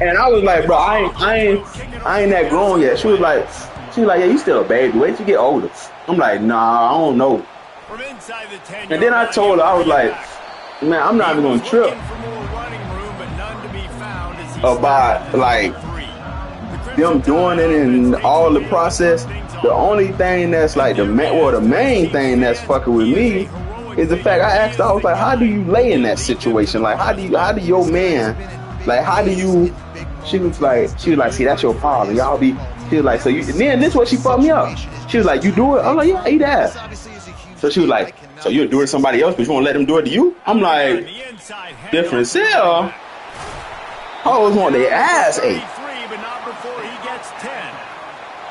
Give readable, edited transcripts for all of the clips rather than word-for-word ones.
And I was like, bro, I ain't that grown yet. She was like, yeah, you still a baby. Wait till you get older. I'm like, nah, I don't know. From inside the And then 10-yard I line, he'll told her, I was bring it like, back. man, I'm He not even was gonna trip looking for more running room, but none to be found as he snapped about at the number like 3. The Crimson them doing Tide it offense and takes the all the field to start process. things The off. only thing that's And like there he the is for his main team's thing that's fans. fucking with He is a me heroic is the fact figure. I He asked her, is I was the like, how do guy you lay in that'll that lead them to situation? the Like, promised how land. do your man, like, how do you, she was like, see, that's your father. She was like, so you, and then this is what she fucked me up. She was like, you do it? I'm like, yeah, eat ass. So she was like, so you'll do it to somebody else, but you won't let them do it to you? I'm On the gun, like, the inside different handoff to the running cell. back. Hoes want their Down at ass the ate. 33, but not before he gets 10.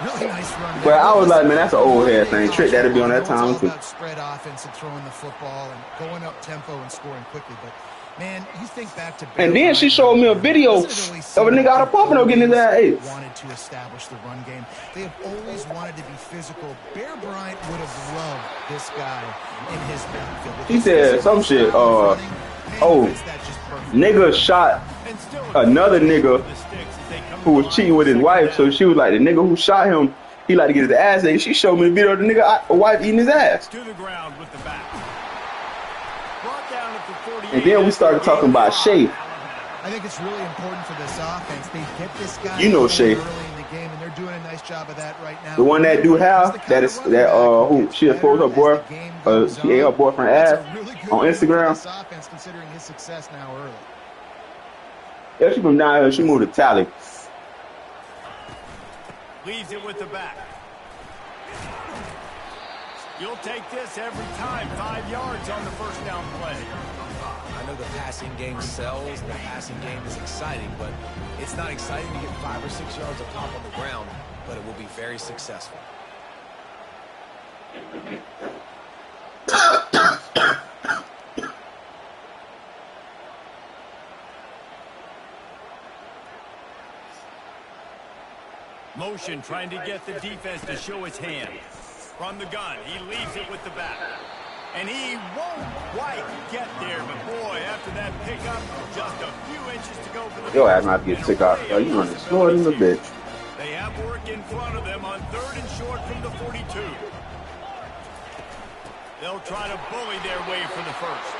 Really nice run But there. I But was like, listen, man, that's an in old modern head day thing. Trick college that'll be football, on you that know it's all time too. about spread offense and throwing the football and going up tempo and scoring quickly. But man, you think back to Bear And then she Bryant showed and me a Alabama. video Doesn't it of really a seem nigga like out of they've Pompano getting his always ass ate. wanted to establish the run game? They have always wanted to be physical. Bear Bryant would have loved this guy in his backfield. With She his said physical some shit, style of running, man, he oh, fits that just perfectly. nigga shot And still a good another return nigga for the Sticks as they come who to the was line cheating on with his second wife. So down. she was like, the nigga who shot him, he like to get his ass ate. She showed me the video of the nigga wife eating his ass. To the ground with the back. Brought down at the 48 And then we after started a talking gain of about 5. Shay. I think it's really important for this offense. They get this guy You know going Shay. early in the game, and they're doing a nice job of that right now. The one that do He's the have, kind that of is, running that, back who who gets she exposed better her as the boy, game goes she ate her on. boyfriend That's ass a really good on move for Instagram. this offense, considering his success now early. Yeah, she from down here, she moved to Tally. Leaves it with the back. You'll take this every time. 5 yards on the first down play. I know the passing game sells, the passing game is exciting, but it's not exciting to get 5 or 6 yards of pop on the ground, but it will be very successful. Motion trying to get the defense to show his hand. From the gun, he leaves it with the back. And he won't quite get there, but boy, after that pickup, just a few inches to go for the Yo, ass not to get sick out. Yo, you running slower than the bitch. They have work in front of them on 3rd and short from the 42. They'll try to bully their way for the first.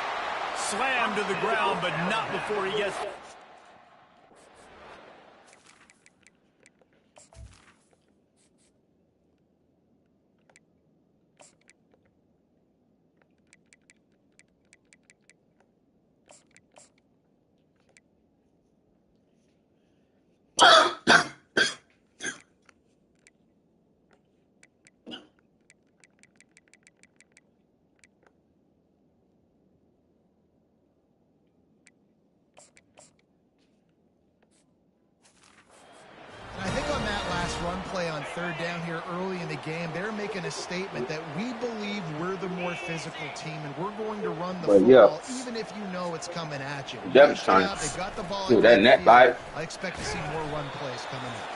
Slammed to the ground, but not before he gets... And I think on that last run play on 3rd down here early in the game, they're making a statement that we believe we're the more physical team and we're going to run the football even if you know it's coming at you. Definitely Nice trying job. They got the ball to in that net midfield. bite. I expect to see more run plays coming up.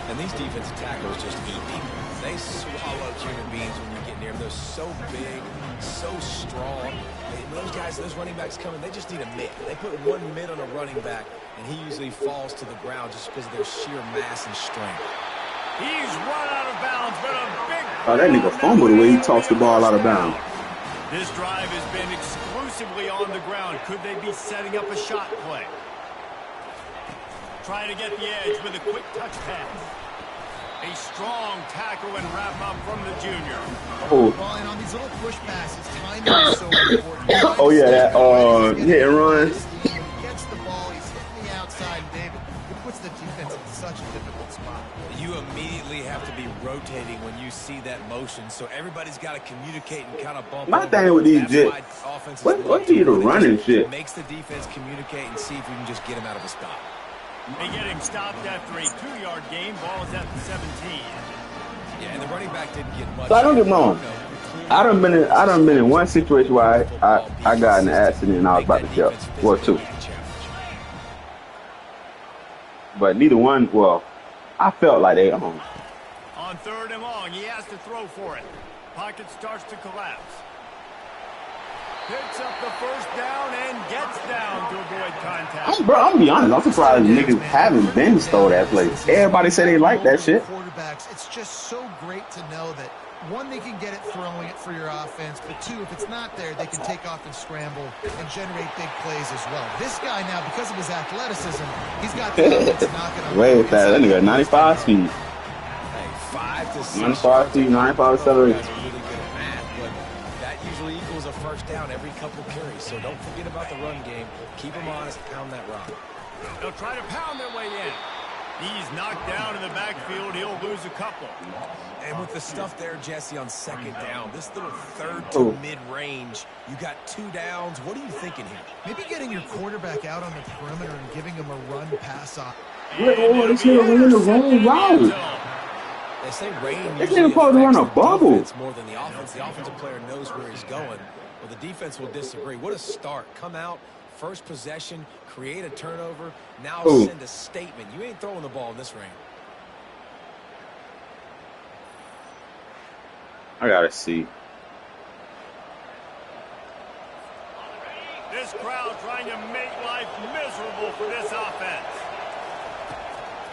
And these defensive tackles just eat people. They swallow human beings when you get near them. They're so big, so strong. Those guys, those running backs coming, they just need a mid. They put one mid on a running back, and he usually falls to the ground just because of their sheer mass and strength. He's run out of bounds, but a big... Oh, that nigga fumbled the way he tossed the ball out of bounds. This drive has been exclusively on the ground. Could they be setting up a shot play? Trying to get the edge with a quick touch pass. A strong tackle and wrap up from the junior. Oh, Well, and on these little push passes, timing is so important. oh yeah, that hit and run. When he gets the ball, he's hitting the outside, David. It puts the defense in such a difficult spot. You immediately have to be rotating when you see that motion, so everybody's got to communicate and kind of bump My over. thing with these That's jets, why offenses what love do you to do run. It running just shit? makes the defense communicate and see if you can just get him out of a spot. They get him stopped after a 2-yard gain. Ball is at the 17. Yeah, and the running back didn't get much. So I don't get me wrong. I done been in one situation where I got in an accident and I was about to kill. Well, 2. But neither one, well, I felt like they owned. On 3rd and long, he has to throw for it. Pocket starts to collapse. Picks up the first down and gets down to avoid contact. I'm gonna be honest. I'm surprised niggas haven't been stole that place. Everybody say they like that shit. Quarterbacks, it's just so great to know that one, they can get it throwing it for your offense, but two, if it's not there, they can take off and scramble and generate big plays as well. This guy now, because of his athleticism, he's got the offense knocking on. Way fast. That nigga 95 speed. Hey, 5 to 6. 95 speed, 95 acceleration. That's really good at math, but that usually equals a first down every couple carries. So don't forget about the run game. Keep them honest. Pound that rock. They'll try to pound their way in. He's knocked down in the backfield. He'll lose a couple. And with the stuff there, Jesse, on second down, this little third to mid-range, you got 2 downs. What are you thinking here? Maybe getting your quarterback out on the perimeter and giving him a run-pass off. Oh, this nigga running the wrong route. They say rain This nigga supposed to run a bubble. More than the offense. The offensive player knows where he's going. Well, the defense will disagree. What a start. Come out, first possession, create a turnover, now send a statement. You ain't throwing the ball in this rain. I gotta see. This crowd trying to make life miserable for this offense.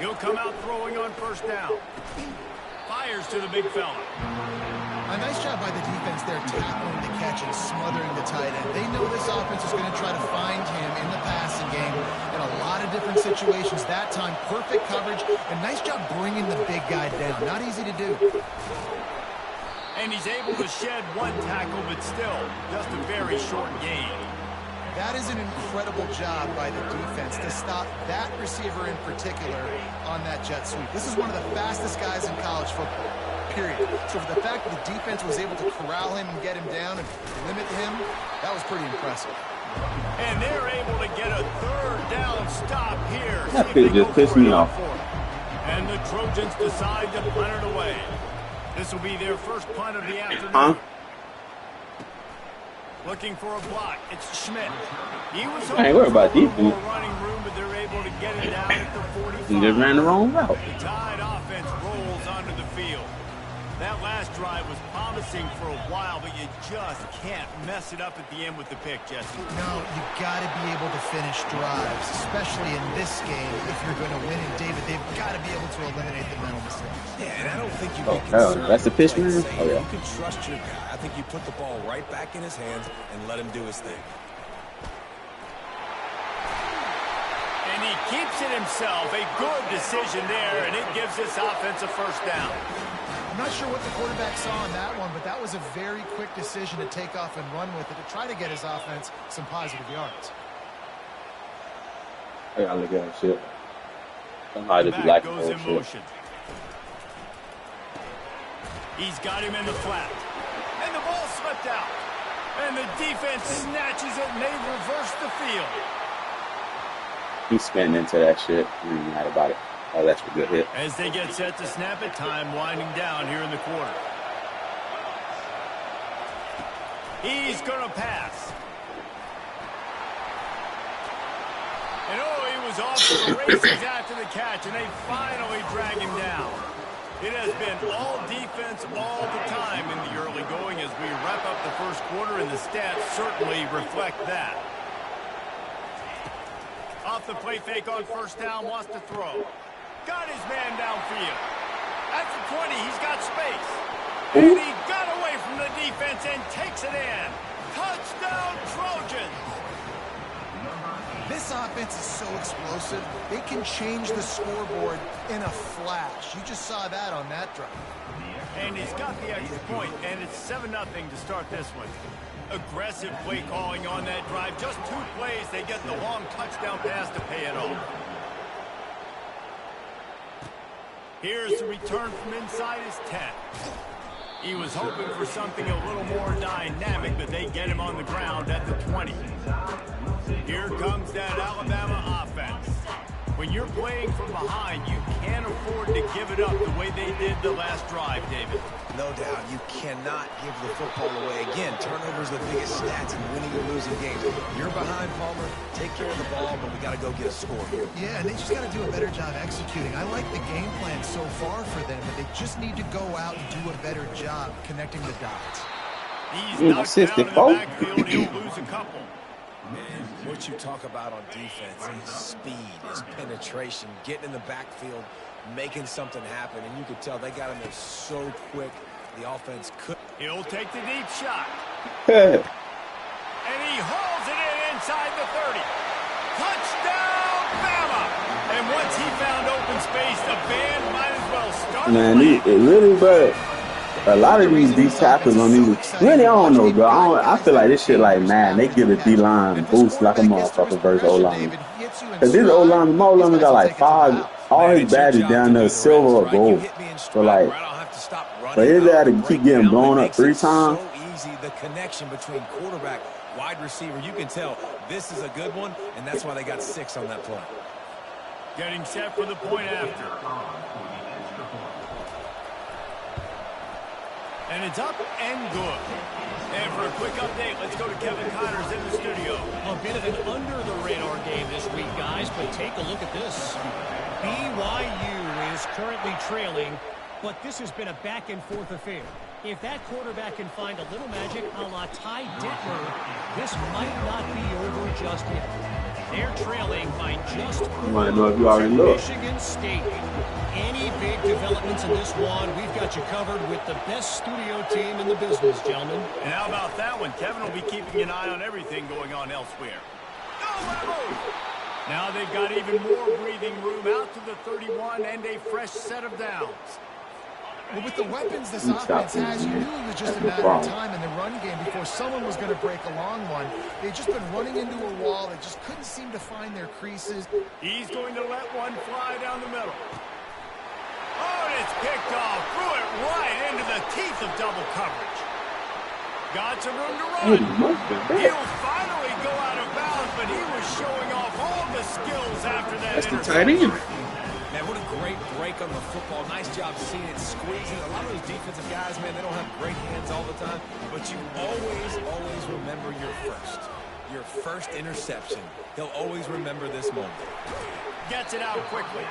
He'll come out throwing on first down. Fires to the big fella. A nice job by the defense there, tackling the catch and smothering the tight end. They know this offense is going to try to find him in the passing game in a lot of different situations. That time, perfect coverage, and nice job bringing the big guy down. Not easy to do. And he's able to shed one tackle, but still, just a very short gain. That is an incredible job by the defense to stop that receiver in particular on that jet sweep. This is one of the fastest guys in college football, period. So for the fact that the defense was able to corral him and get him down and limit him, that was pretty impressive. And they're able to get a third down stop here. That pick just pissed me off. And the Trojans decide to punt it away. This will be their first punt of the afternoon. Looking for a block. It's Schmidt. He was I ain't worried about defense. Running room, but they're able to get it down at the 45. He just ran the wrong route. The Tide offense rolls onto the field. That last drive was promising for a while, but you just can't mess it up at the end with the pick, Jesse. No, you got to be able to finish drives, especially in this game. If you're going to win, and David, they've got to be able to eliminate the mental mistakes. Yeah, and I don't think you Oh, can hell, that's the pitch, man? Oh, yeah. You can trust your guy. I think you put the ball right back in his hands and let him do his thing. And he keeps it himself. A good decision there, and it gives this offense a first down. I'm not sure what the quarterback saw on that one, but that was a very quick decision to take off and run with it to try to get his offense some positive yards. I gotta look at that shit. Somehow I just like goes in shit. motion. He's got him in the flat. And the ball slipped out. And the defense snatches it, and they reverse the field. He's spinning into that shit. I'm really mad about it. Oh, that's a good hit. As they get set to snap it, time winding down here in the quarter. He's going to pass. And he was off to the races after the catch, and they finally drag him down. It has been all defense all the time in the early going as we wrap up the first quarter, and the stats certainly reflect that. Off the play fake on first down, wants to throw. Got his man downfield. At the 20, he's got space. And he got away from the defense and takes it in. Touchdown, Trojans! This offense is so explosive, they can change the scoreboard in a flash. You just saw that on that drive. And he's got the extra point, and it's 7-0 to start this one. Aggressive play calling on that drive. Just 2 plays, they get the long touchdown pass to pay it off. Here's the return from inside his 10. He was hoping for something a little more dynamic, but they get him on the ground at the 20. Here comes that Alabama offense. When you're playing from behind, you can't afford to give it up the way they did the last drive, David. No doubt, you cannot give the football away. Again, turnovers are the biggest stats in winning or losing games. You're behind, Palmer. Take care of the ball, but we got to go get a score here. Yeah, and they just got to do a better job executing. I like the game plan so far for them, but they just need to go out and do a better job connecting the dots. He's knocked down in the backfield. He'll lose a couple. Man, what you talk about on defense is speed, is penetration, getting in the backfield, making something happen. And you could tell they got him there so quick, the offense could. He'll take the deep shot. And he hauls it in inside the 30. Touchdown, Bama! And once he found open space, the band might as well start. Man, it really, bro. A lot of these D tackles on these, really, I don't know, bro. I feel like this shit, like, man, they give the D-line boost like a motherfucker versus O-line. Because this O-line, my O-line got like 5, all his badges down there, silver or gold. So, like, but his had to keep getting blown up 3 times. So easy, the connection between quarterback, wide receiver, you can tell this is a good one, and that's why they got 6 on that play. Getting set for the point after. And it's up and good. And for a quick update, let's go to Kevin Connors in the studio. A bit of an under-the-radar game this week, guys, but take a look at this. BYU is currently trailing, but this has been a back-and-forth affair. If that quarterback can find a little magic a la Ty Detmer, this might not be over just yet. They're trailing by just Michigan State. Any big developments in this one, we've got you covered with the best studio team in the business, gentlemen. And how about that one? Kevin will be keeping an eye on everything going on elsewhere. Now they've got even more breathing room out to the 31 and a fresh set of downs. Well, with the weapons this offense has, you knew it was just a matter of time in the run game before someone was going to break a long one. They've just been running into a wall. They just couldn't seem to find their creases. He's going to let one fly down the middle. Oh, and it's picked off. Threw it right into the teeth of double coverage. Got some room to run. He'll finally go out of bounds, but he was showing off all the skills after that. That's the tight end. Man, what a great break on the football. Nice job seeing it, squeezing. A lot of those defensive guys, man, they don't have great hands all the time, but you always remember your first interception. He'll always remember this moment. Gets it out quickly.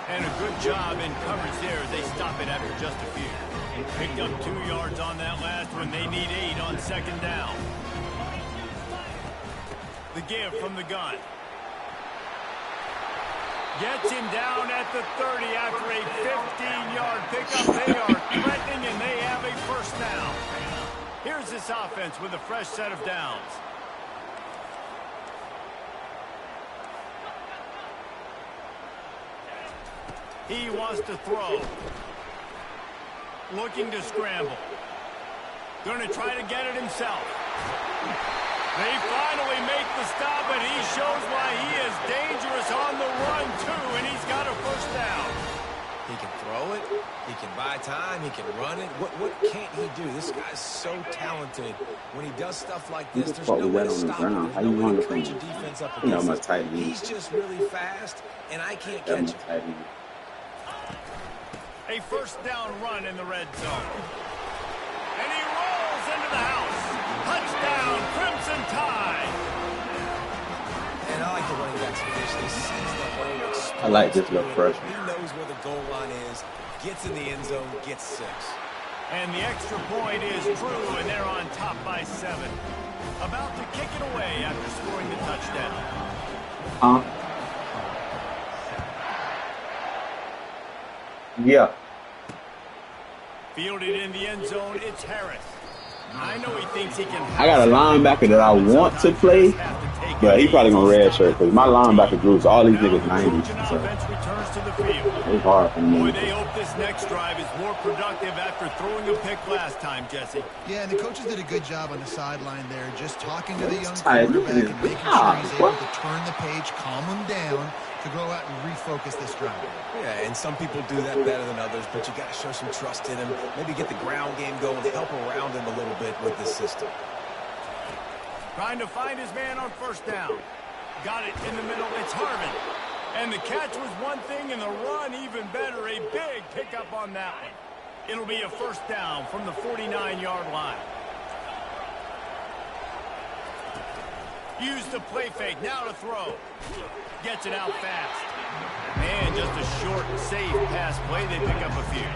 And a good job in coverage there. They stop it after just a few. Picked up 2 yards on that last one. They need 8 on second down. The give from the gun. Gets him down at the 30 after a 15-yard pickup. They are threatening, and they have a first down. Here's this offense with a fresh set of downs. He wants to throw. Looking to scramble. Going to try to get it himself. They finally make the stop, and he shows why he is dangerous on the run, too, and he's got a first down. He can throw it. He can buy time. He can run it. What can't he do? This guy's so talented. When he does stuff like this, there's no way to stop him. There's no way to coach a defense up against him. He's just really fast, and I can't catch him. A first down run in the red zone. And he rolls into the house. Touchdown, Crimson Tide. And I like the running back's position. He sees the whole experience. I like this little freshman. He knows where the goal line is, gets in the end zone, gets 6. And the extra point is true, and they're on top by 7. About to kick it away after scoring the touchdown. Yeah. Fielded in the end zone, it's Harris. I know he thinks he can. I got a linebacker that I want to play, but he probably gonna red shirt because my linebacker groups, all these niggas 90. So it's hard for me. Boy, they hope this next drive is more productive after throwing a pick last time, Jesse. Yeah, and the coaches did a good job on the sideline there, just talking to the young quarterback and making sure he's able to turn the page, calm him down, to go out and refocus this drive. Yeah, and some people do that better than others, but you got to show some trust in him. Maybe get the ground game going, help around him a little bit with this system. Trying to find his man on first down. Got it in the middle. It's Harvin. And the catch was one thing, and the run even better. A big pickup on that one. It'll be a first down from the 49-yard line. Used the play fake. Now to throw. Gets it out fast. And just a short, safe pass play. They pick up a few.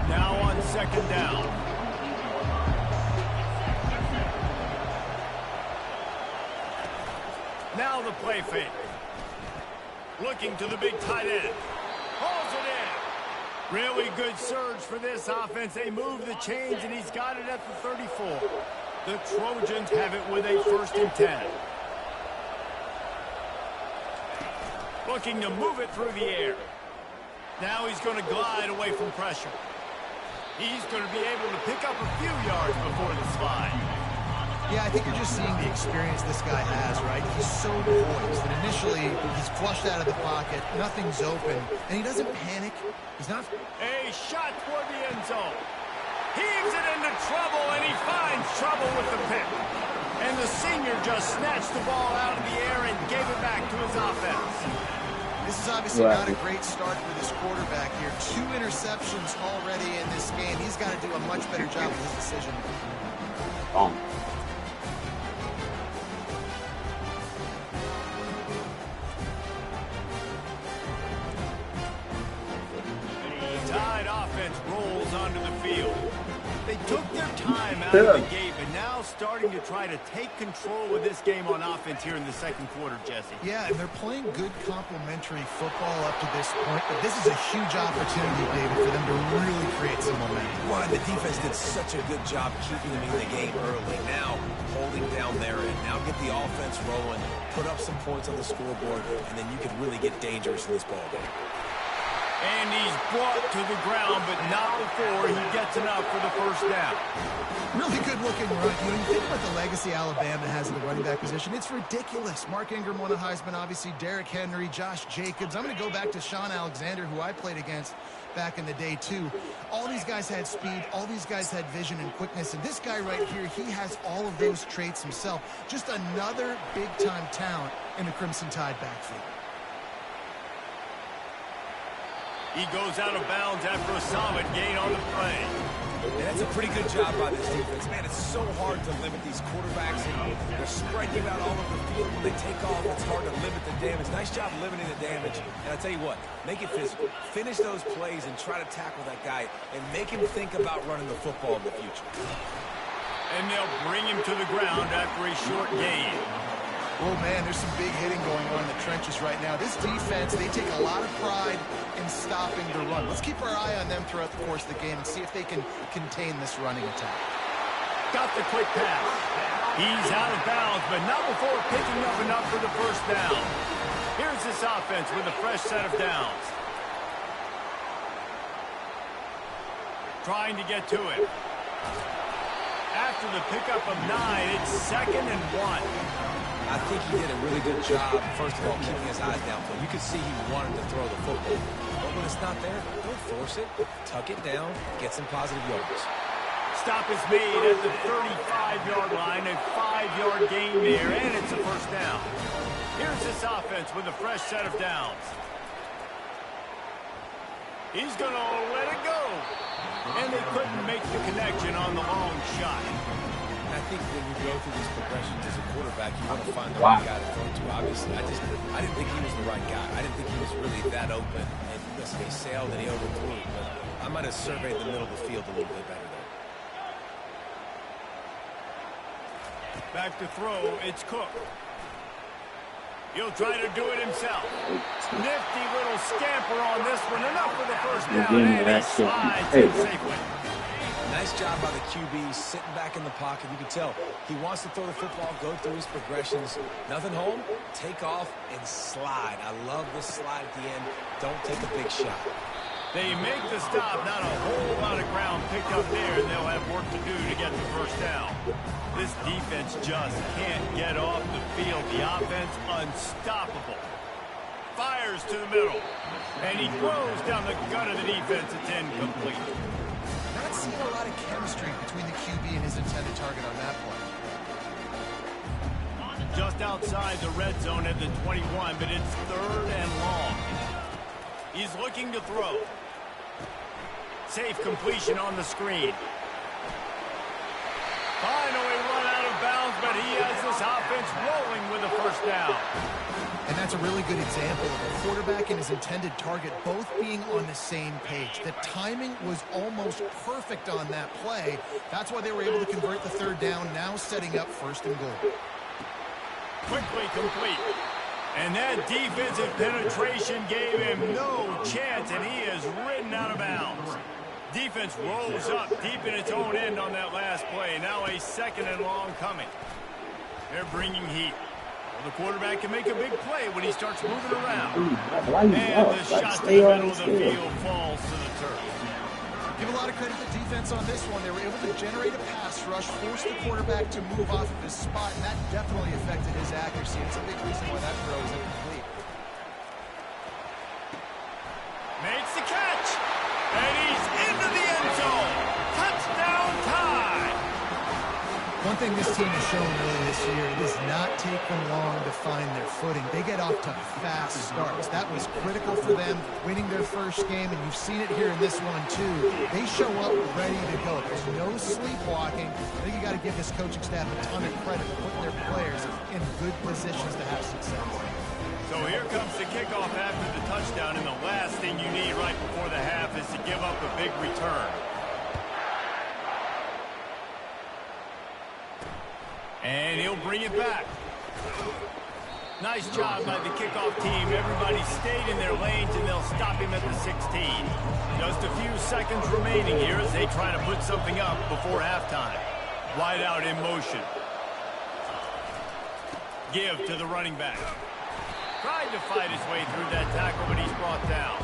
Now on second down. Now the play fake. Looking to the big tight end. Holds it in. Really good surge for this offense. They move the chains, and he's got it at the 34. The Trojans have it with a 1st and 10. Looking to move it through the air. Now he's going to glide away from pressure. He's going to be able to pick up a few yards before the slide. Yeah, I think you're just seeing the experience this guy has, right? He's so poised. And initially, he's flushed out of the pocket. Nothing's open. And he doesn't panic. He's not... A shot toward the end zone. Heaves it into trouble, and he finds trouble with the pick. And the senior just snatched the ball out of the air and gave it back to his offense. This is obviously not a great start for this quarterback here. 2 interceptions already in this game. He's got to do a much better job with his decision. Tide offense rolls onto the field. They took their time out of the game, and now starting to try to take control of this game on offense here in the 2nd quarter, Jesse. Yeah, and they're playing good complementary football up to this point, but this is a huge opportunity, David, for them to really create some momentum. Well, the defense did such a good job keeping them in the game early. Now, holding down their end. Now get the offense rolling, put up some points on the scoreboard, and then you could really get dangerous in this ball game. And he's brought to the ground, but not before he gets enough for the 1st down. Really good-looking run. You know, you think about the legacy Alabama has in the running back position. It's ridiculous. Mark Ingram won a Heisman, obviously. Derrick Henry, Josh Jacobs. I'm going to go back to Sean Alexander, who I played against back in the day, too. All these guys had speed. All these guys had vision and quickness. And this guy right here, he has all of those traits himself. Just another big-time talent in the Crimson Tide backfield. He goes out of bounds after a solid gain on the play. And that's a pretty good job by this defense. Man, it's so hard to limit these quarterbacks. And they're spreading out all over the field. When they take off, it's hard to limit the damage. Nice job limiting the damage. And I tell you what, make it physical. Finish those plays and try to tackle that guy and make him think about running the football in the future. And they'll bring him to the ground after a short gain. Oh, man, there's some big hitting going on in the trenches right now. This defense, they take a lot of pride in stopping the run. Let's keep our eye on them throughout the course of the game and see if they can contain this running attack. Got the quick pass. He's out of bounds, but not before picking up enough for the 1st down. Here's this offense with a fresh set of downs. Trying to get to it. After the pickup of 9, it's 2nd and 1. I think he did a really good job, first of all, keeping his eyes downfield. You could see he wanted to throw the football. But when it's not there, don't force it. Tuck it down, get some positive yards. Stop is made at the 35-yard line, a 5-yard gain there, and it's a 1st down. Here's this offense with a fresh set of downs. He's going to let it go. And they couldn't make the connection on the long shot. I think when you go through these progressions as a quarterback, you want to find the right guy to throw to. Obviously, I didn't think he was the right guy. I didn't think he was really that open. And listen, he sailed and he overthrew it, but I might have surveyed the middle of the field a little bit better there. Back to throw, it's Cook. He'll try to do it himself. Nifty little scamper on this one. Enough for the 1st down, and he slides in safely. Nice job by the QB, sitting back in the pocket. You can tell he wants to throw the football, go through his progressions. Nothing home, take off, and slide. I love this slide at the end. Don't take a big shot. They make the stop. Not a whole lot of ground picked up there, and they'll have work to do to get the 1st down. This defense just can't get off the field. The offense unstoppable. Fires to the middle, and he throws down the gun of the defense. It's incomplete. Not seeing a lot of chemistry between the QB and his intended target on that play. Just outside the red zone at the 21, but it's 3rd and long. He's looking to throw. Safe completion on the screen. Finally run out of bounds, but he has this offense rolling with a 1st down. And that's a really good example of a quarterback and his intended target both being on the same page. The timing was almost perfect on that play. That's why they were able to convert the 3rd down, now setting up 1st and goal. quickly complete. And that defensive penetration gave him no chance, and he is ridden out of bounds. Defense rolls up deep in its own end on that last play. Now a 2nd and long coming. They're bringing heat. Well, the quarterback can make a big play when he starts moving around. And the shot to the middle of the field falls to the turf. Give a lot of credit to the defense on this one. They were able to generate a pass rush, force the quarterback to move off of his spot, and that definitely affected his accuracy. It's a big reason why that throw is incomplete. Makes the catch, and he's into the end zone. Touchdown tie. One thing this team has shown really this year, it does not take them long to find their footing. They get off to fast starts. That was critical for them, winning their first game, and you've seen it here in this one too. They show up ready to go. There's no sleepwalking. I think you got to give this coaching staff a ton of credit for putting their players in good positions to have success. So here comes the kickoff after the touchdown, and the last thing you need right before the half is to give up a big return. And he'll bring it back. Nice job by the kickoff team. Everybody stayed in their lanes, and they'll stop him at the 16. Just a few seconds remaining here as they try to put something up before halftime. Wide out in motion. Give to the running back. Tried to fight his way through that tackle, but he's brought down.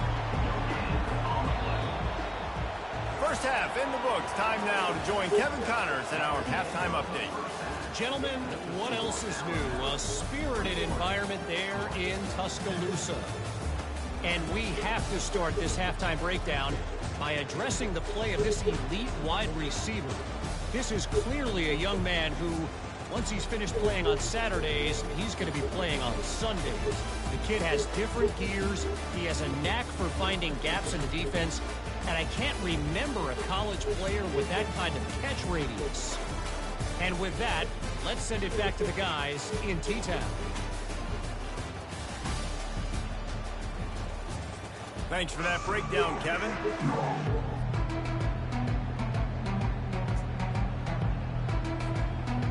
First half in the books. Time now to join Kevin Connors in our halftime update. Gentlemen, what else is new? A spirited environment there in Tuscaloosa. And we have to start this halftime breakdown by addressing the play of this elite wide receiver. This is clearly a young man who, once he's finished playing on Saturdays, he's going to be playing on Sundays. The kid has different gears. He has a knack for finding gaps in the defense. And I can't remember a college player with that kind of catch radius. And with that, let's send it back to the guys in T-Town. Thanks for that breakdown, Kevin.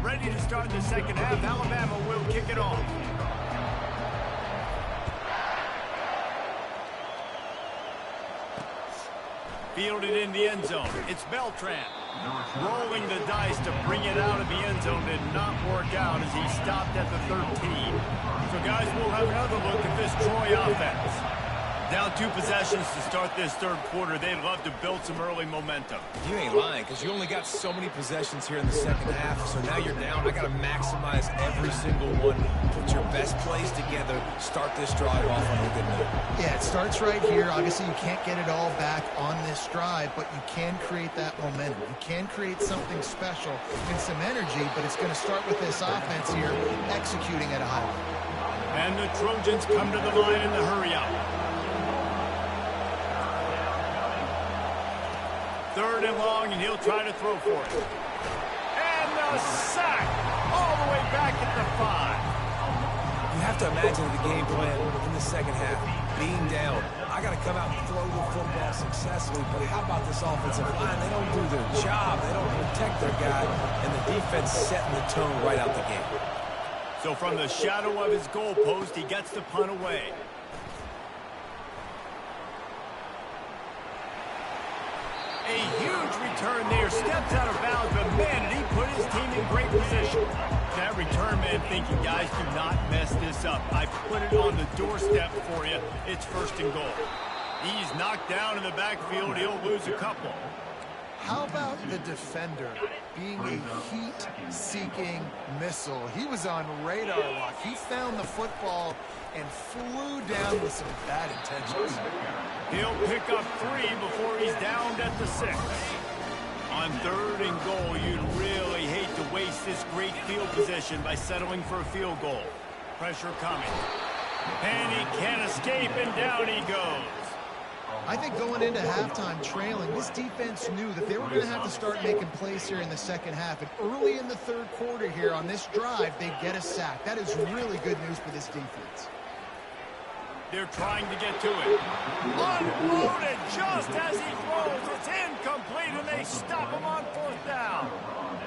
Ready to start the second half. Alabama will kick it off. Fielded in the end zone. It's Beltran. Rolling the dice to bring it out of the end zone did not work out as he stopped at the 13. So, guys, we'll have another look at this Troy offense. Down 2 possessions to start this third quarter. They'd love to build some early momentum. You ain't lying, because you only got so many possessions here in the second half, so now you're down. I got to maximize every single one. Put your best plays together. Start this drive off on a good note. Yeah, it starts right here. Obviously, you can't get it all back on this drive, but you can create that momentum. You can create something special and some energy, but it's going to start with this offense here executing at a high level. And the Trojans come to the line in the hurry-up. Third and long, and he'll try to throw for it. And the sack all the way back at the 5. You have to imagine the game plan in the second half. Being down, I got to come out and throw the football successfully, but how about this offensive line? They don't do their job. They don't protect their guy, and the defense setting the tone right out the gate. So from the shadow of his goalpost, he gets the punt away. A huge return there, steps out of bounds, but man, did he put his team in great position. That return man thinking, guys, do not mess this up. I put it on the doorstep for you. It's first and goal. He's knocked down in the backfield. He'll lose a couple. How about the defender being a heat-seeking missile? He was on radar lock. He found the football and flew down with some bad intentions. He'll pick up 3 before he's downed at the 6. On third and goal, you'd really hate to waste this great field position by settling for a field goal. Pressure coming. And he can't escape, and down he goes. I think going into halftime trailing, this defense knew that they were going to have to start making plays here in the second half. And early in the third quarter here on this drive, they get a sack. That is really good news for this defense. They're trying to get to it. Unloaded just as he throws. It's incomplete, and they stop him on 4th down.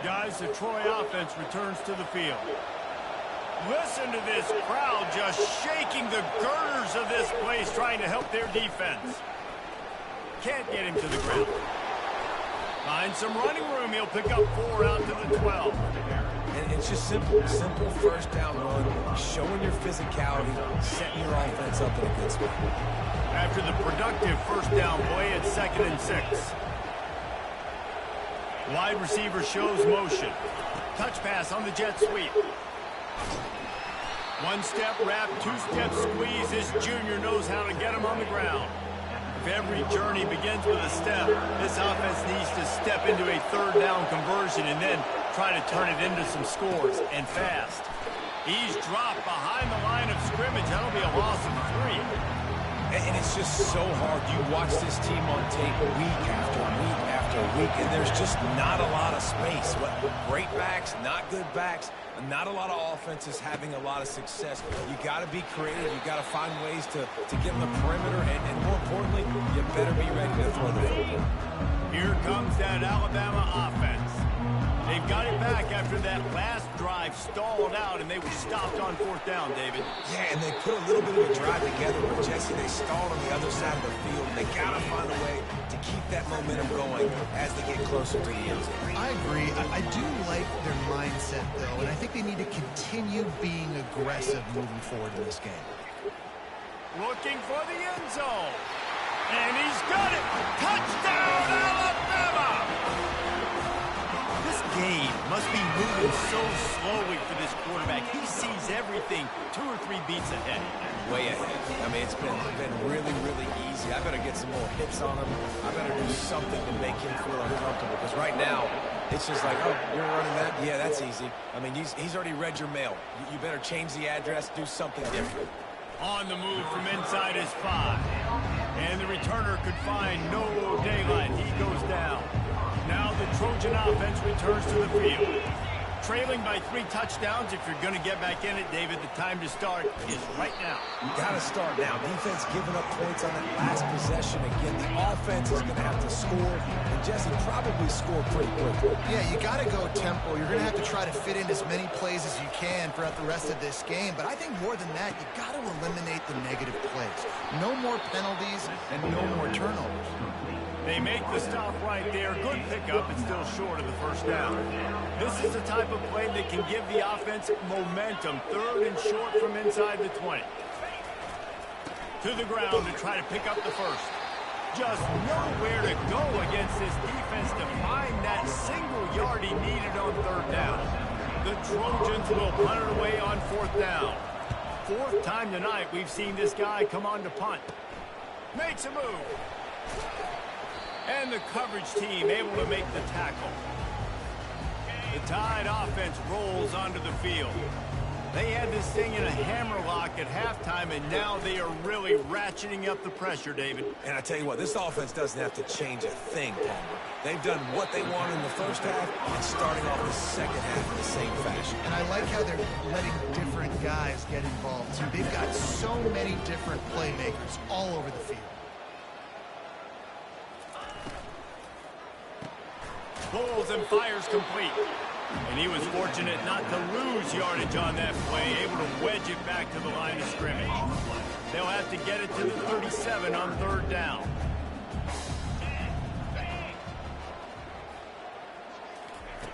Guys, the Troy offense returns to the field. Listen to this crowd just shaking the girders of this place trying to help their defense. Can't get him to the ground. Finds some running room. He'll pick up 4 out to the 12. And it's just simple first down run, showing your physicality, setting your offense up in a good spot. After the productive first down play, it's 2nd and 6. Wide receiver shows motion. Touch pass on the jet sweep. 1-step wrap, 2-step squeeze. This junior knows how to get him on the ground. If every journey begins with a step, this offense needs to step into a 3rd down conversion and then try to turn it into some scores, and fast. He's dropped behind the line of scrimmage. That'll be a loss of 3. And it's just so hard. You watch this team on tape week after week after week, and there's just not a lot of space. Great backs, not good backs, not a lot of offenses having a lot of success. You got to be creative. You got to find ways to get on the perimeter, and more importantly, you better be ready to throw the football. Here comes that Alabama offense. They've got it back after that last drive stalled out, and they were stopped on 4th down, David. Yeah, and they put a little bit of a drive together, but Jesse, they stalled on the other side of the field, and they got to find a way to keep that momentum going as they get closer to the end zone. I agree. I do like their mindset, though, and I think they need to continue being aggressive moving forward in this game. Looking for the end zone. And he's got it. Touchdown, Alabama! This game must be moving so slowly for this quarterback. He sees everything 2 or 3 beats ahead. Way ahead. I mean, it's been really, really easy. I better get some more hits on him. I better do something to make him feel uncomfortable. Because right now, it's just like, oh, you're running that? Yeah, that's easy. I mean, he's already read your mail. You better change the address, do something different. On the move from inside his 5. And the returner could find no daylight. He goes down. Now the Trojan offense returns to the field. Trailing by 3 touchdowns. If you're going to get back in it, David, the time to start is right now. You got to start now. Defense giving up points on that last possession. Again, the offense is going to have to score. And Jesse probably score pretty quickly. Yeah, you got to go tempo. You're going to have to try to fit in as many plays as you can throughout the rest of this game. But I think more than that, you got to eliminate the negative plays. No more penalties and no more turnovers. They make the stop right there. Good pickup, but still short of the first down. This is the type of play that can give the offense momentum. 3rd and short from inside the 20. To the ground to try to pick up the first. Just nowhere to go against this defense to find that single yard he needed on 3rd down. The Trojans will punt it away on 4th down. 4th time tonight we've seen this guy come on to punt. Makes a move. And the coverage team able to make the tackle. The Tide offense rolls onto the field. They had this thing in a hammerlock at halftime, and now they are really ratcheting up the pressure, David. And I tell you what, this offense doesn't have to change a thing, Palmer. They've done what they wanted in the first half and starting off the second half in the same fashion. And I like how they're letting different guys get involved, too. They've got so many different playmakers all over the field. Pulls and fires complete. And he was fortunate not to lose yardage on that play, able to wedge it back to the line of scrimmage. They'll have to get it to the 37 on 3rd down.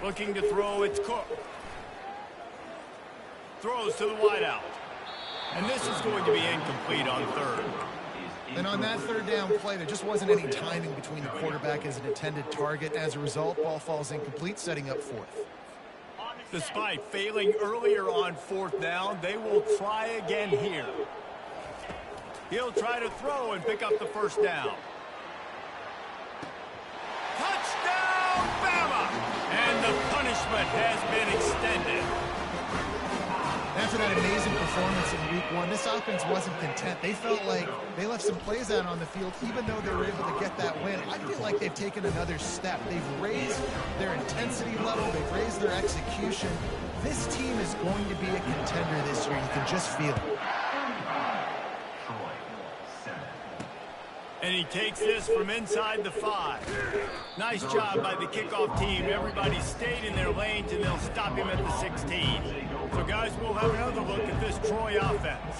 Looking to throw, it's Cook. Throws to the wideout. And this is going to be incomplete on 3rd. And on that 3rd down play, there just wasn't any timing between the quarterback as an intended target. As a result, ball falls incomplete, setting up 4th. Despite failing earlier on 4th down, they will try again here. He'll try to throw and pick up the first down. Touchdown, Bama! And the punishment has been extended. After that amazing performance in Week 1, this offense wasn't content. They felt like they left some plays out on the field, even though they were able to get that win. I feel like they've taken another step. They've raised their intensity level. They've raised their execution. This team is going to be a contender this year. You can just feel it. And he takes this from inside the 5. Nice job by the kickoff team. Everybody stayed in their lanes, and they'll stop him at the 16. So, guys, we'll have another look at this Troy offense.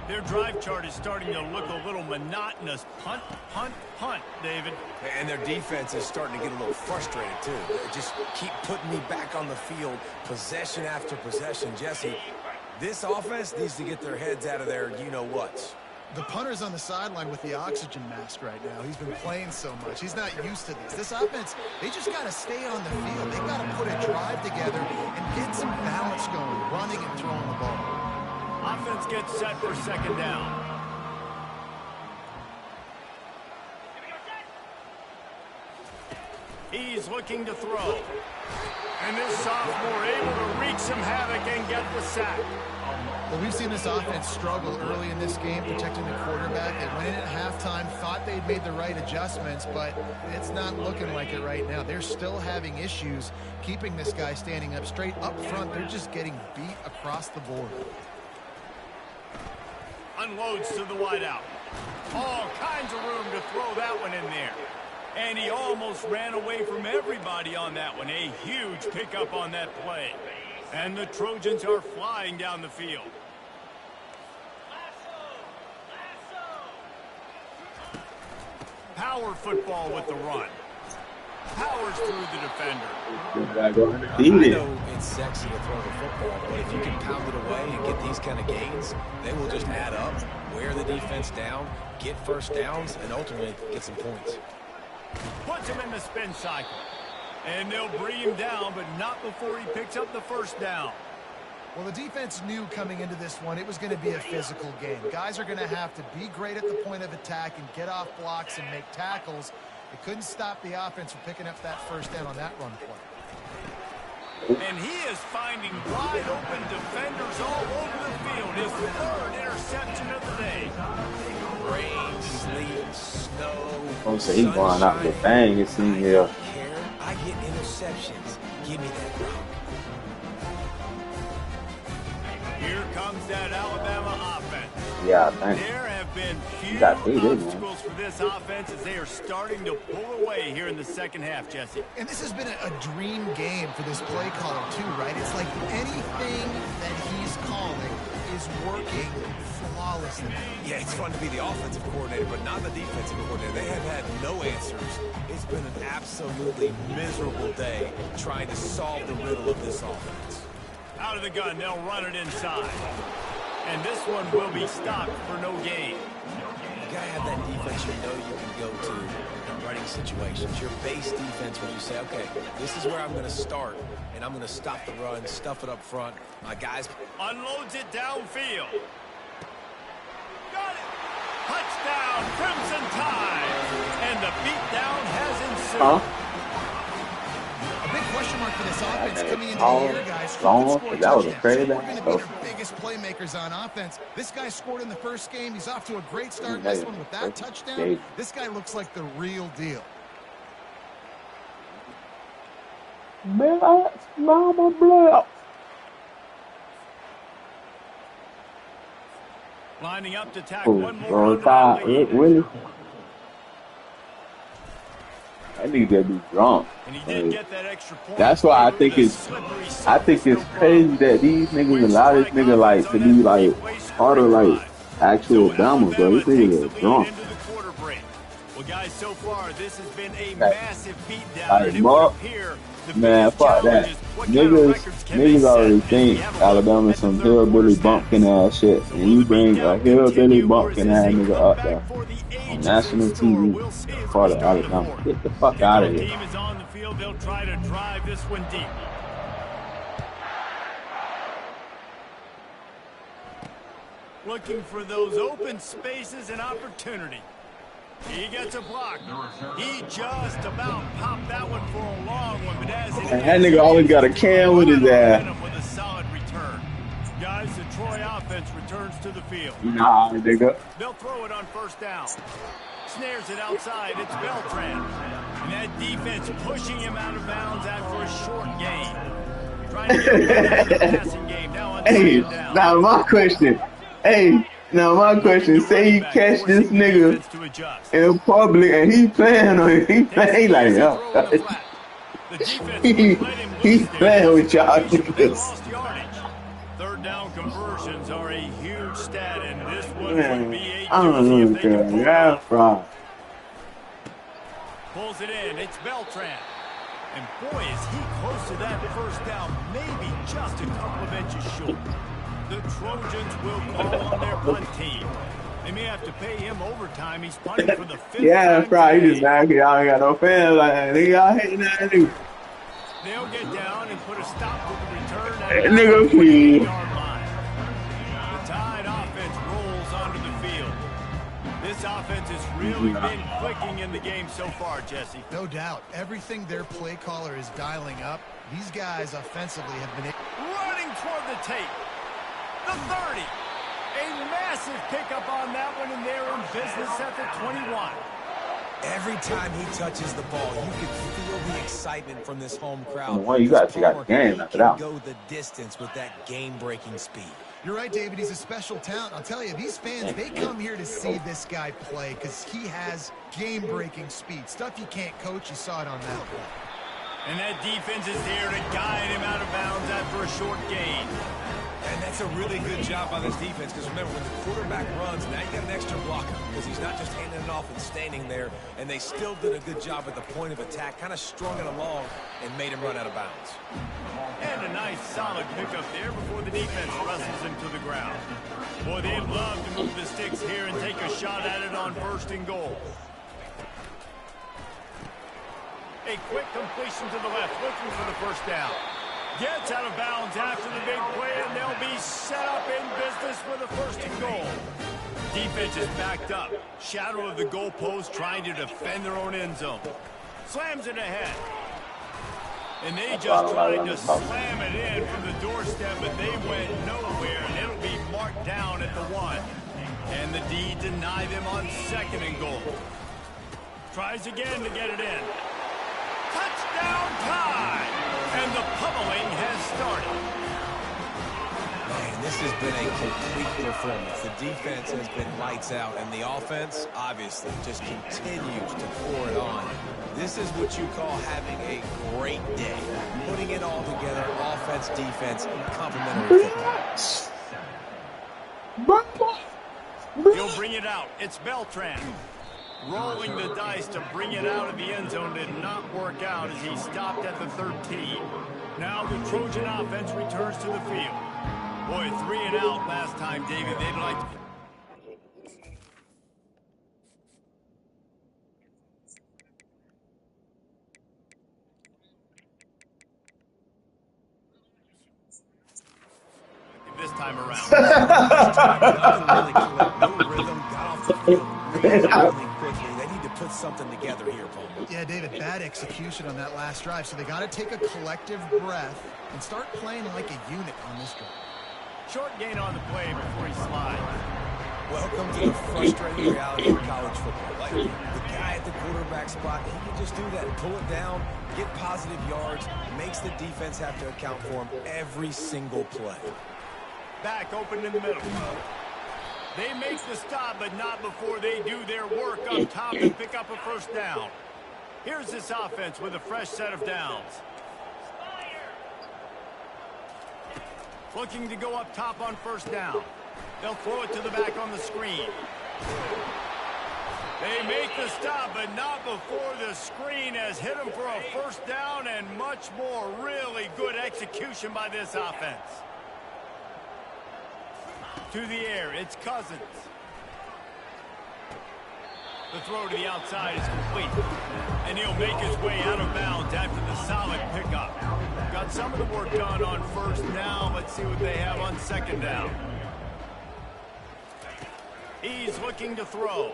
Their drive chart is starting to look a little monotonous. Punt, punt, punt, David. And their defense is starting to get a little frustrated, too. They just keep putting me back on the field, possession after possession. Jesse, this offense needs to get their heads out of their you-know-whats. The punter's on the sideline with the oxygen mask right now. He's been playing so much. He's not used to this. This offense, they just got to stay on the field. They've got to put a drive together and get some balance going, running and throwing the ball. Offense gets set for second down. He's looking to throw. And this sophomore able to wreak some havoc and get the sack. Well, we've seen this offense struggle early in this game protecting the quarterback. They went in at halftime, thought they'd made the right adjustments, but it's not looking like it right now. They're still having issues keeping this guy standing up straight. Up front, they're just getting beat across the board. Unloads to the wideout. All kinds of room to throw that one in there. And he almost ran away from everybody on that one. A huge pickup on that play. And the Trojans are flying down the field. Power football with the run. Powers through the defender. I know it's sexy to throw the football, but if you can pound it away and get these kind of gains, they will just add up, wear the defense down, get first downs, and ultimately get some points. Puts him in the spin cycle. And they'll bring him down, but not before he picks up the first down. Well, the defense knew coming into this one it was going to be a physical game. Guys are going to have to be great at the point of attack and get off blocks and make tackles. They couldn't stop the offense from picking up that first down on that run play. And he is finding wide open defenders all over the field. His third interception of the day. Rain, sleet, snow. Oh, so he's going out the bang. It seems here. I get interceptions. Give me that rock. Here comes that Alabama offense. Yeah, I think. There have been few obstacles for this offense as they are starting to pull away here in the second half, Jesse. And this has been a dream game for this play caller too, right? It's like anything that he's calling is working flawlessly. Yeah, it's fun to be the offensive coordinator, but not the defensive coordinator. They have had no answers. It's been an absolutely miserable day trying to solve the riddle of this offense. Out of the gun, they'll run it inside. And this one will be stopped for no gain. You gotta have that defense you know you can go to in running situations. Your base defense where you say, okay, this is where I'm gonna start, and I'm gonna stop the run, stuff it up front. My guys unloads it downfield. Got it! Touchdown, Crimson Tide! And the beatdown has ensued. A big question mark for this offense coming into the year, guys. That was a crazy. We're going to be their biggest playmakers on offense. This guy scored in the first game. He's off to a great start. This one with that touchdown. This guy looks like the real deal. Man, mama blood. Lining up to tackle one more. Really? I need to be drunk. And he did get that extra point. That's why I think it's crazy that these niggas allow this nigga like to be like part of like actual Bama, bro. This nigga is drunk. Well, guys, so far this has been a massive beatdown. Like, man, fuck that. Niggas already think Alabama's some hillbilly bumpkin ass shit, and you bring a hillbilly bumpkin ass nigga up there on national TV, part of Alabama. Get the fuck out of here. Team is on the field. They'll try to drive this one deep. Looking for those open spaces and opportunity. He gets a block. He just about popped that one for a long one, but as that nigga always got a can with his ass. With a solid return. Guys, the Troy offense returns to the field. Nah, nigga. They'll throw it on first down. Snares it outside. It's Beltran. And that defense pushing him out of bounds after a short gain. Trying to get the passing game now on second down. Now my question. Now my question, say you catch this nigga in public and he playing on it, he playing like he playing with y'all niggas. stat, and this one would be a doozy if they can pull it off. Pulls it in. It's Beltran. And boy, is he close to that first down, maybe just a couple of inches short. The Trojans will call on their punt team. They may have to pay him overtime. He's punting for the 5th yeah, time probably today. just back. Y'all ain't got no fans like that. Nigga, y'all hating that nigga. They'll get down and put a stop to the return at Hey, the nigga, please. 28-yard line. The Tide offense rolls onto the field. This offense has really been clicking in the game so far, Jesse. No doubt. Everything their play caller is dialing up, these guys offensively have been... Running toward the tape. The 30. A massive pickup on that one, and they're in business at the 21. Every time he touches the ball, you can feel the excitement from this home crowd. Well, you got to check out the game after that. Go the distance with that game-breaking speed. You're right, David. He's a special talent. I'll tell you, these fans, they come here to see this guy play because he has game-breaking speed. Stuff you can't coach. You saw it on that play. And that defense is there to guide him out of bounds after a short gain. And that's a really good job by this defense because remember, when the quarterback runs, now you got an extra blocker because he's not just handing it off and standing there. And they still did a good job at the point of attack, kind of strung it along and made him run out of bounds. And a nice solid pickup there before the defense wrestles him to the ground. Boy, they'd love to move the sticks here and take a shot at it on 1st and goal. A quick completion to the left, looking for the first down. Gets out of bounds after the big play, and they'll be set up in business with a 1st and goal. Defense is backed up. Shadow of the goalpost trying to defend their own end zone. Slams it ahead. And they just tried to slam it in from the doorstep, but they went nowhere, and it'll be marked down at the 1. And the D deny them on 2nd and goal. Tries again to get it in. Touchdown Tide! And the pummeling has started. Man, this has been a complete performance. The defense has been lights out, and the offense, obviously, just continues to pour it on. This is what you call having a great day. Putting it all together, offense, defense, complementary football. He'll bring it out. It's Beltran. Rolling the dice to bring it out of the end zone did not work out as he stopped at the 13. Now the Trojan offense returns to the field. Boy, 3 and out last time, David. They'd like to... this time around. No rhythm, got off the field really quickly. They need to put something together here, Paul. Yeah, David, bad execution on that last drive, so they got to take a collective breath and start playing like a unit on this drive. Short gain on the play before he slides. Welcome to the frustrating reality of college football. Like, the guy at the quarterback spot, he can just do that. Pull it down, get positive yards, makes the defense have to account for him every single play. Back open in the middle. They make the stop, but not before they do their work up top and pick up a 1st down. Here's this offense with a fresh set of downs. Looking to go up top on 1st down. They'll throw it to the back on the screen. They make the stop, but not before the screen has hit them for a 1st down and much more. Really good execution by this offense. To the air, it's Cousins. The throw to the outside is complete. And he'll make his way out of bounds after the solid pickup. Got some of the work done on 1st down. Let's see what they have on 2nd down. He's looking to throw.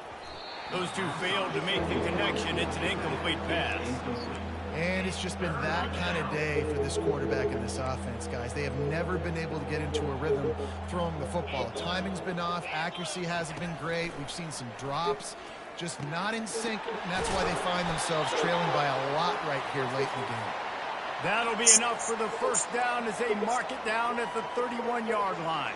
Those two failed to make the connection. It's an incomplete pass. And it's just been that kind of day for this quarterback and this offense, guys. They have never been able to get into a rhythm throwing the football. Timing's been off. Accuracy hasn't been great. We've seen some drops. Just not in sync, and that's why they find themselves trailing by a lot right here late in the game. That'll be enough for the 1st down as they mark it down at the 31-yard line.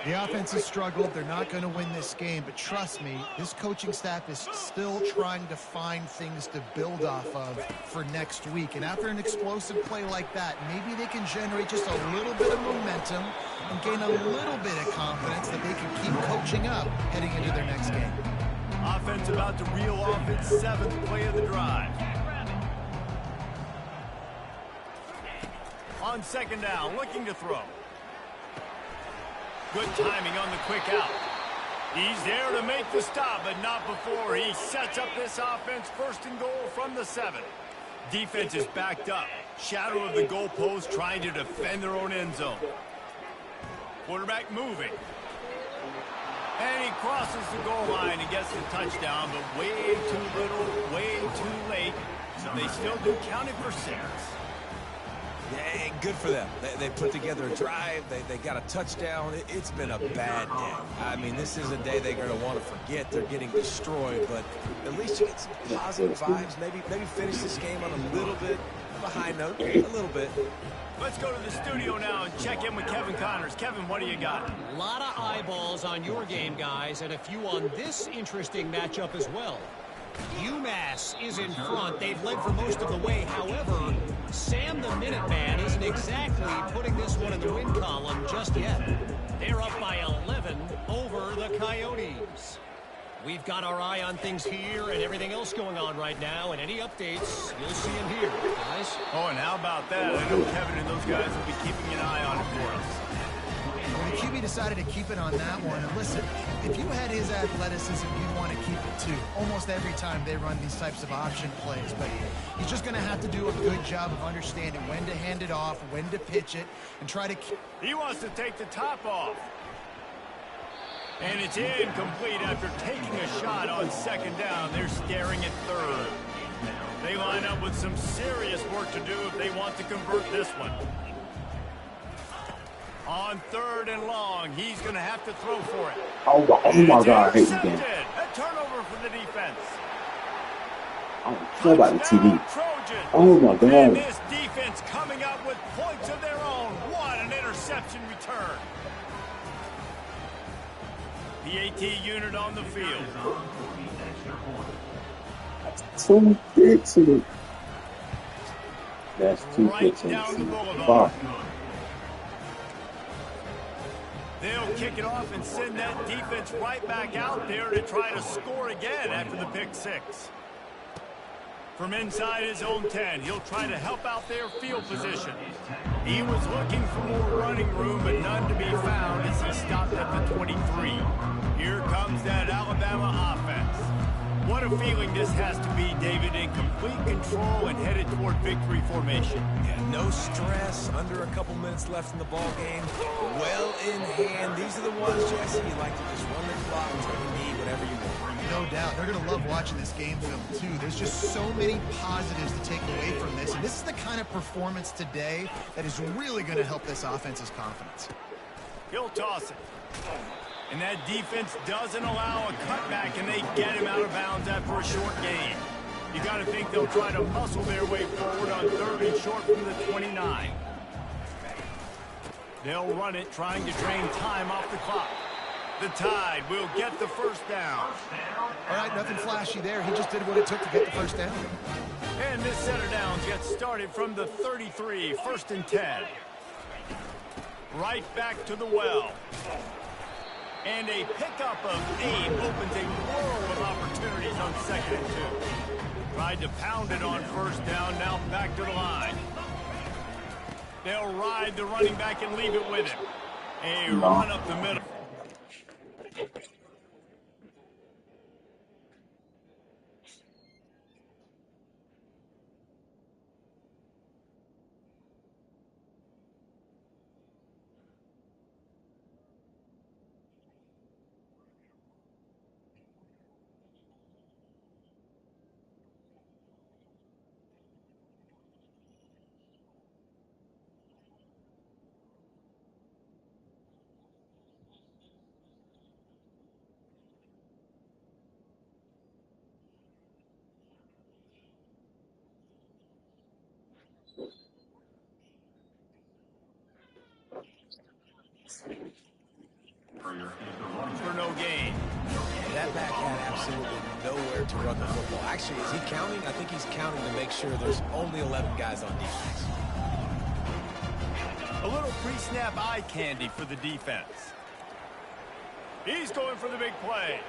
The offense has struggled. They're not going to win this game, but trust me, this coaching staff is still trying to find things to build off of for next week. And after an explosive play like that, maybe they can generate just a little bit of momentum and gain a little bit of confidence that they can keep coaching up heading into their next game. Offense about to reel off its 7th play of the drive. On 2nd down, looking to throw. Good timing on the quick out. He's there to make the stop, but not before he sets up this offense 1st and goal from the 7. Defense is backed up. Shadow of the goalpost trying to defend their own end zone. Quarterback moving. And he crosses the goal line and gets the touchdown, but way too little, way too late. So they still do count it for 6. Yeah, good for them. They put together a drive. They got a touchdown. It's been a bad day. I mean, this is a day they're going to want to forget. They're getting destroyed, but at least you get some positive vibes. Maybe finish this game on a little bit of a high note, a little bit. Let's go to the studio now and check in with Kevin Connors. Kevin, what do you got? A lot of eyeballs on your game, guys, and a few on this interesting matchup as well. UMass is in front. They've led for most of the way. However, Sam the Minuteman isn't exactly putting this one in the win column just yet. They're up by 11 over the Coyotes. We've got our eye on things here and everything else going on right now, and any updates, you'll see them here, guys. Oh, and how about that? I know Kevin and those guys will be keeping an eye on it for us. Well, the QB decided to keep it on that one. And listen, if you had his athleticism, you'd want to keep it too. Almost every time they run these types of option plays. But he's just going to have to do a good job of understanding when to hand it off, when to pitch it, and try to keep... He wants to take the top off. And it's incomplete after taking a shot on 2nd down. They're staring at 3rd. They line up with some serious work to do if they want to convert this one. On 3rd and long, he's going to have to throw for it. Oh my God, I hate this game. A turnover for the defense. I don't care about the TV. Trojan. Oh my God. And this defense coming up with points of their own. What an interception return. The AT unit on the field. That's too big to the... That's too big to the... They'll kick it off and send that defense right back out there to try to score again after the pick 6. From inside his own 10, he'll try to help out their field position. He was looking for more running room, but none to be found as he stopped at the 23. Here comes that Alabama offense. What a feeling this has to be, David, in complete control and headed toward victory formation. Yeah, no stress, under a couple minutes left in the ball game. Well in hand. These are the ones, Jesse, you like to just run the clock, take a knee, whatever you want. No doubt. They're going to love watching this game film, too. There's just so many positives to take away from this. And this is the kind of performance today that is really going to help this offense's confidence. He'll toss it. And that defense doesn't allow a cutback, and they get him out of bounds after a short gain. You got to think they'll try to muscle their way forward on 3rd and short from the 29. They'll run it, trying to drain time off the clock. The Tide will get the 1st down. All right, nothing flashy there. He just did what it took to get the 1st down. And this set of downs gets started from the 33, 1st and 10. Right back to the well. And a pickup of 8 opens a world of opportunities on 2nd and 2. Tried to pound it on 1st down, now back to the line. They'll ride the running back and leave it with him. A run up the middle. to run the football. Actually, is he counting? I think he's counting to make sure there's only 11 guys on defense. A little pre-snap eye candy for the defense. He's going for the big play.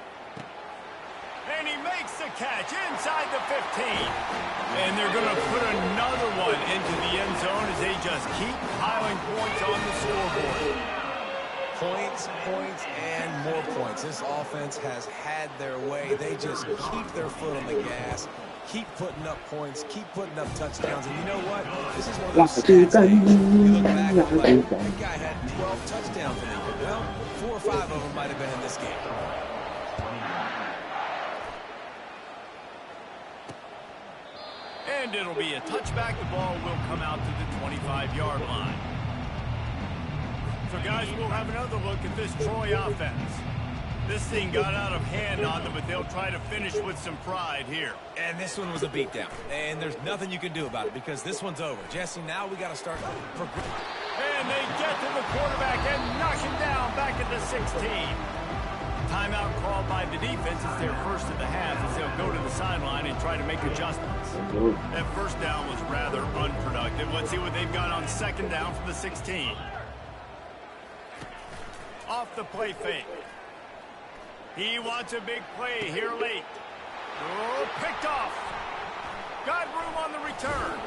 And he makes the catch inside the 15. And they're going to put another one into the end zone as they just keep piling points on the scoreboard. Points, points, and more points. This offense has had their way. They just keep their foot on the gas, keep putting up points, keep putting up touchdowns. And you know what? This is one of those stats things. You look back and like, that guy had 12 touchdowns in the year. Well, 4 or 5 of them might have been in this game. And it'll be a touchback. The ball will come out to the 25-yard line. So, guys, we'll have another look at this Troy offense. This thing got out of hand on them, but they'll try to finish with some pride here. And this one was a beatdown. And there's nothing you can do about it because this one's over. Jesse, now we got to start. And they get to the quarterback and knock him down back at the 16. Timeout called by the defense. It's their first of the half as they'll go to the sideline and try to make adjustments. That first down was rather unproductive. Let's see what they've got on second down from the 16. Off the play fake. He wants a big play here late. Oh, picked off. Got room on the return.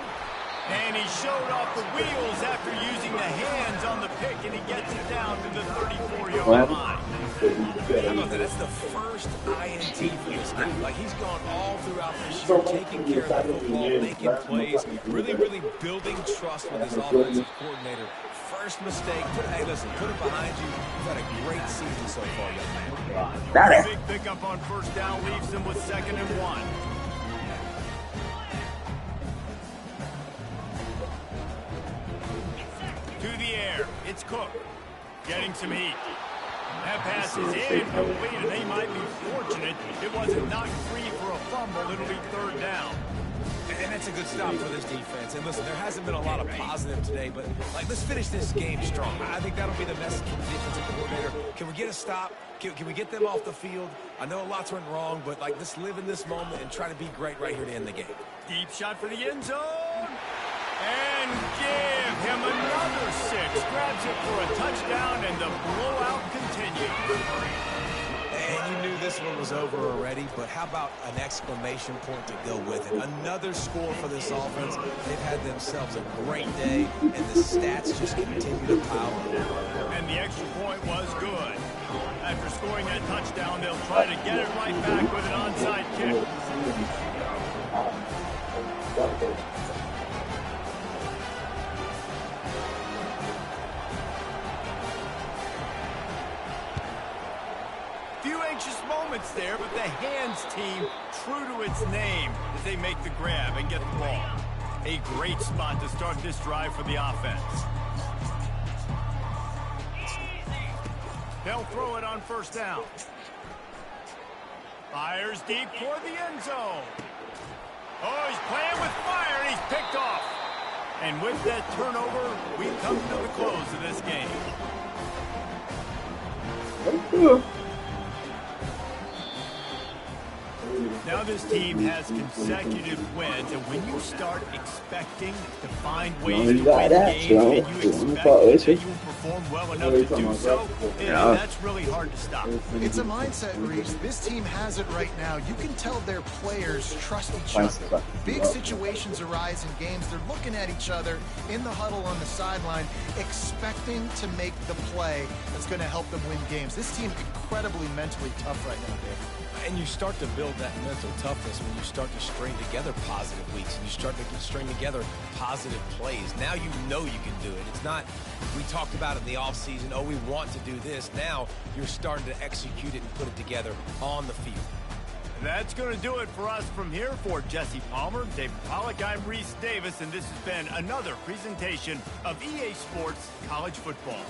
And he showed off the wheels after using the hands on the pick, and he gets it down to the 34-yard line. How about that? That's the first INT for this guy. Like, he's gone all throughout this year, taking care of the football, making plays, really building trust with his offensive coordinator. First mistake, hey, listen, put it behind you. You've had a great season so far, young man. Big pickup on first down leaves them with 2nd and 1. To the air, it's Cook, getting some heat. That pass is incomplete, and they might be fortunate it wasn't knocked free for a fumble. It'll be 3rd down. And that's a good stop for this defense. And listen, there hasn't been a lot of positive today, but like, let's finish this game strong. I think that'll be the message from the defensive coordinator. Can we get a stop? Can we get them off the field? I know lots went wrong, but like, let's live in this moment and try to be great right here to end the game. Deep shot for the end zone. And give him another 6. Grabs it for a touchdown, and the blowout continues. And you knew this one was over already, but how about an exclamation point to go with it? Another score for this offense. They've had themselves a great day, and the stats just continue to pile up. And the extra point was good. After scoring that touchdown, they'll try to get it right back with an onside kick. Few anxious moments there, but the hands team true to its name as they make the grab and get the ball. A great spot to start this drive for the offense. They'll throw it on first down. Fires deep toward the end zone. Oh, he's playing with fire, and he's picked off. And with that turnover, we come to the close of this game. Now this team has consecutive wins, and when you start expecting to find ways to win games, and you expect that you will perform well enough to do so, that's really hard to stop. It's a mindset, Reese. This team has it right now. You can tell their players trust each other. Big situations arise in games. They're looking at each other in the huddle on the sideline, expecting to make the play that's going to help them win games. This team incredibly mentally tough right now, Dave. And you start to build that mental toughness when you start to string together positive weeks and you start to string together positive plays. Now you know you can do it. It's not, we talked about it in the offseason, oh, we want to do this. Now you're starting to execute it and put it together on the field. That's going to do it for us from here. For Jesse Palmer, David Pollack, I'm Reese Davis, and this has been another presentation of EA Sports College Football.